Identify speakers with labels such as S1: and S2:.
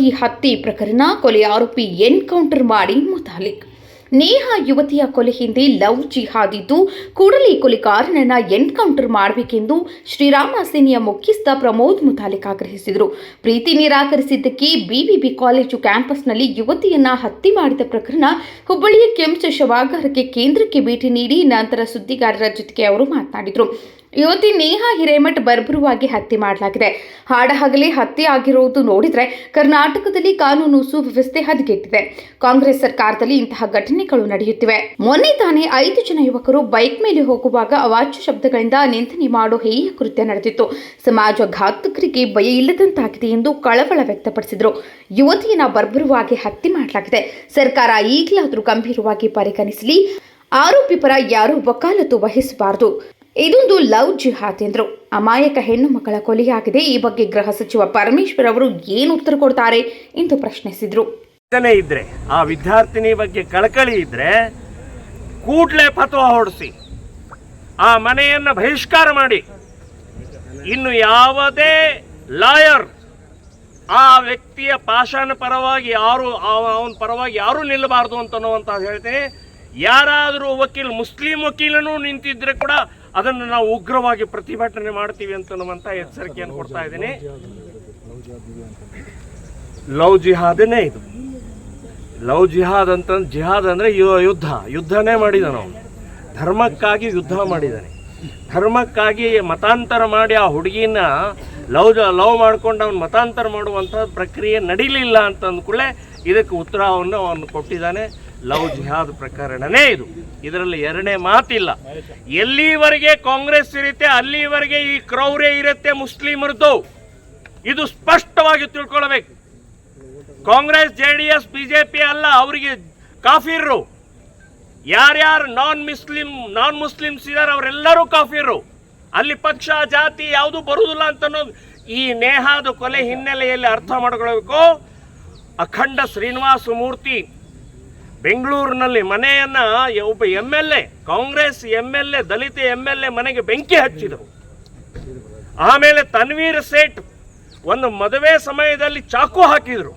S1: ಯುವತಿ ಹತ್ಯೆ ಪ್ರಕರಣ, ಕೊಲೆ ಆರೋಪಿ ಎನ್ಕೌಂಟರ್ ಮಾಡಿ ಮುತಾಲಿಕ್. ನೇಹಾ ಯುವತಿಯ ಕೊಲೆ ಹಿಂದೆ ಲವ್ ಜಿಹಾದ್ ಇದ್ದು, ಕೂಡಲೇ ಕೊಲೆಗಾರನನ್ನ ಎನ್ಕೌಂಟರ್ ಮಾಡಬೇಕೆಂದು ಶ್ರೀರಾಮ ಸೇನೆಯ ಮುಖ್ಯಸ್ಥ ಪ್ರಮೋದ್ ಮುತಾಲಿಕ್ ಆಗ್ರಹಿಸಿದರು. ಪ್ರೀತಿ ನಿರಾಕರಿಸಿದ್ದಕ್ಕೆ ಬಿವಿಬಿ ಕಾಲೇಜು ಕ್ಯಾಂಪಸ್ನಲ್ಲಿ ಯುವತಿಯನ್ನ ಹತ್ಯೆ ಮಾಡಿದ ಪ್ರಕರಣ, ಹುಬ್ಬಳ್ಳಿಯ ಕೆಮ್ಸ್ ಶವಾಗಾರಕ್ಕೆ ಕೇಂದ್ರಕ್ಕೆ ಭೇಟಿ ನೀಡಿ ನಂತರ ಸುದ್ದಿಗಾರರ ಜೊತೆಗೆ ಅವರು ಮಾತನಾಡಿದರು. ಯುವತಿ ನೇಹಾ ಹಿರೇಮಠ್ ಬರ್ಬರವಾಗಿ ಹತ್ಯೆ ಮಾಡಲಾಗಿದೆ. ಹಾಡಹಗಲೇ ಹತ್ಯೆ ಆಗಿರುವುದು ನೋಡಿದರೆ ಕರ್ನಾಟಕದಲ್ಲಿ ಕಾನೂನು ಸುವ್ಯವಸ್ಥೆ ಹದಗೆಟ್ಟಿದೆ. ಕಾಂಗ್ರೆಸ್ ಸರ್ಕಾರದಲ್ಲಿ ಇಂತಹ ಘಟನೆಗಳು ನಡೆಯುತ್ತಿವೆ. ಮೊನ್ನೆ ತಾನೇ 5 ಜನ ಯುವಕರು ಬೈಕ್ ಮೇಲೆ ಹೋಗುವಾಗ ಅವಾಚ್ಯ ಶಬ್ದಗಳಿಂದ ನಿಂದನೆ ಮಾಡೋ ಹೇಯ ಕೃತ್ಯ ನಡೆದಿತ್ತು. ಸಮಾಜ ಘಾತಕರಿಗೆ ಭಯ ಇಲ್ಲದಂತಾಗಿದೆ ಎಂದು ಕಳವಳ ವ್ಯಕ್ತಪಡಿಸಿದರು. ಯುವತಿಯನ್ನ ಬರ್ಬರವಾಗಿ ಹತ್ಯೆ ಮಾಡಲಾಗಿದೆ. ಸರ್ಕಾರ ಈಗಲಾದರೂ ಗಂಭೀರವಾಗಿ ಪರಿಗಣಿಸಲಿ. ಆರೋಪಿ ಪರ ಯಾರೂ ವಕಾಲತ್ತು ವಹಿಸಬಾರದು. ಇದೊಂದು ಲವ್ ಜಿಹಾದ್ ಎಂದರು. ಅಮಾಯಕ ಹೆಣ್ಣು ಮಕ್ಕಳ ಕೊಲೆಯಾಗಿದೆ. ಈ ಬಗ್ಗೆ ಗೃಹ ಸಚಿವ ಪರಮೇಶ್ವರ್ ಅವರು ಏನು ಉತ್ತರ ಕೊಡ್ತಾರೆ ಎಂದು ಪ್ರಶ್ನಿಸಿದರು.
S2: ಇದ್ರೆ ಆ ವಿದ್ಯಾರ್ಥಿನಿ ಬಗ್ಗೆ ಕಳಕಳಿ ಇದ್ರೆ ಕೂಡಲೇ ಫತ್ವಾ ಹೊರಡಿಸಿ ಆ ಮನೆಯನ್ನು ಬಹಿಷ್ಕಾರ ಮಾಡಿ. ಇನ್ನು ಯಾವುದೇ ಲಾಯರ್ ಆ ವ್ಯಕ್ತಿಯ ಪಾಷಾಣ ಪರವಾಗಿ ಅವನ ಪರವಾಗಿ ಯಾರೂ ನಿಲ್ಲಬಾರದು ಅಂತನ್ನುವಂತ ಹೇಳ್ತೇನೆ. ಯಾರಾದರೂ ಮುಸ್ಲಿಂ ವಕೀಲನೂ ನಿಂತಿದ್ರೆ ಕೂಡ ಅದನ್ನು ನಾವು ಉಗ್ರವಾಗಿ ಪ್ರತಿಭಟನೆ ಮಾಡ್ತೀವಿ ಅಂತನ್ನುವಂಥ ಎಚ್ಚರಿಕೆಯನ್ನು ಕೊಡ್ತಾ ಇದ್ದೀನಿ. ಲವ್ ಜಿಹಾದನೇ ಇದು. ಲವ್ ಜಿಹಾದ್ ಅಂತ, ಜಿಹಾದ್ ಅಂದರೆ ಯುದ್ಧನೇ ಮಾಡಿದಾನೆ ಅವನು. ಧರ್ಮಕ್ಕಾಗಿ ಯುದ್ಧ ಮಾಡಿದ್ದಾನೆ. ಧರ್ಮಕ್ಕಾಗಿ ಮತಾಂತರ ಮಾಡಿ ಆ ಹುಡುಗಿನ ಲವ್ ಮಾಡ್ಕೊಂಡು ಅವನು ಮತಾಂತರ ಮಾಡುವಂಥ ಪ್ರಕ್ರಿಯೆ ನಡೀಲಿಲ್ಲ ಅಂತ ಅಂದ್ಕೂಡಲೇ ಇದಕ್ಕೆ ಉತ್ತರವನ್ನು ಅವನು ಕೊಟ್ಟಿದ್ದಾನೆ. ಲವ್ ಜಿಹಾದ್ ಪ್ರಕರಣನೇ ಇದು. ಇದರಲ್ಲಿ ಎರಡನೇ ಮಾತಿಲ್ಲ. ಎಲ್ಲಿವರೆಗೆ ಕಾಂಗ್ರೆಸ್ ಇರುತ್ತೆ ಅಲ್ಲಿವರೆಗೆ ಈ ಕ್ರೌರ್ಯ ಇರುತ್ತೆ ಮುಸ್ಲಿಮರದ್ದು. ಇದು ಸ್ಪಷ್ಟವಾಗಿ ತಿಳ್ಕೊಳ್ಬೇಕು. ಕಾಂಗ್ರೆಸ್, JDS, BJP ಅಲ್ಲ, ಅವರಿಗೆ ಕಾಫಿರ್ರು. ಯಾರ್ಯಾರು ನಾನ್ ಮುಸ್ಲಿಮ್ಸ್ ಇದ್ದಾರೆ ಅವರೆಲ್ಲರೂ ಕಾಫಿರ್ರು. ಅಲ್ಲಿ ಪಕ್ಷ ಜಾತಿ ಯಾವುದು ಬರುವುದಿಲ್ಲ ಅಂತ ಅನ್ನೋದು ಈ ನೇಹಾದ ಕೊಲೆ ಹಿನ್ನೆಲೆಯಲ್ಲಿ ಅರ್ಥ ಮಾಡ್ಕೊಳ್ಬೇಕು. ಅಖಂಡ ಶ್ರೀನಿವಾಸ ಮೂರ್ತಿ ಬೆಂಗಳೂರಿನಲ್ಲಿ ಮನೆಯನ್ನ ಒಬ್ಬ MLA, ಕಾಂಗ್ರೆಸ್ MLA, ದಲಿತ MLA ಮನೆಗೆ ಬೆಂಕಿ ಹಚ್ಚಿದರು. ಆಮೇಲೆ ತನ್ವೀರ್ ಸೇಠ್ ಒಂದು ಮದುವೆ ಸಮಯದಲ್ಲಿ ಚಾಕು ಹಾಕಿದರು.